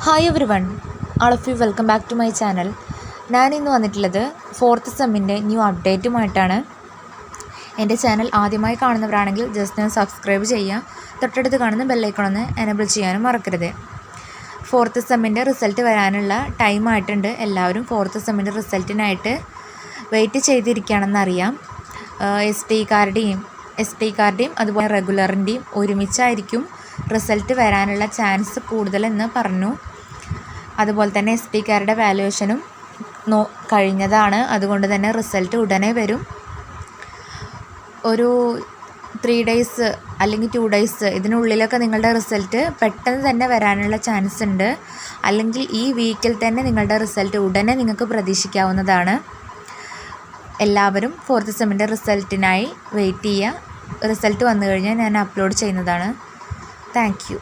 Hi everyone, all of you welcome back to my channel. ഞാൻ ഇന്ന് വന്നിട്ടുള്ളത് 4th സെമ്മിൻ്റെ new അപ്ഡേറ്റുമായിട്ടാണ്. എൻ്റെ channel ആദ്യമായി കാണുന്നവരാണെങ്കിൽ ജസ്റ്റ് ഒന്ന് സബ്സ്ക്രൈബ് ചെയ്യുക. തൊട്ടടുത്ത് കാണുന്ന ബെല്ലൈക്കണൊന്ന് എനേബിൾ ചെയ്യാനും മറക്കരുത്. 4th സെമ്മിൻ്റെ റിസൾട്ട് വരാനുള്ള ടൈമായിട്ടുണ്ട്. എല്ലാവരും 4th സെമ്മിൻ്റെ റിസൾട്ടിനായിട്ട് വെയിറ്റ് ചെയ്തിരിക്കുകയാണെന്നറിയാം. എസ് ടി കാരുടെയും അതുപോലെ റെഗുലറിൻ്റെയും ഒരുമിച്ചായിരിക്കും റിസൾട്ട് വരാനുള്ള ചാൻസ് കൂടുതലെന്ന് പറഞ്ഞു. അതുപോലെ തന്നെ എസ് ടി കാരുടെ വാല്യുവേഷനും കഴിഞ്ഞതാണ്. അതുകൊണ്ട് തന്നെ റിസൾട്ട് ഉടനെ വരും. ഒരു 3 days അല്ലെങ്കിൽ 2 days ഇതിനുള്ളിലൊക്കെ നിങ്ങളുടെ റിസൾട്ട് പെട്ടെന്ന് തന്നെ വരാനുള്ള ചാൻസ് ഉണ്ട്. അല്ലെങ്കിൽ ഈ വീക്കിൽ തന്നെ നിങ്ങളുടെ റിസൾട്ട് ഉടനെ നിങ്ങൾക്ക് പ്രതീക്ഷിക്കാവുന്നതാണ്. എല്ലാവരും 4th സെമ്മിൻ്റെ റിസൾട്ടിനായി വെയിറ്റ് ചെയ്യുക. റിസൾട്ട് വന്നു കഴിഞ്ഞാൽ ഞാൻ അപ്ലോഡ് ചെയ്യുന്നതാണ്. Thank you.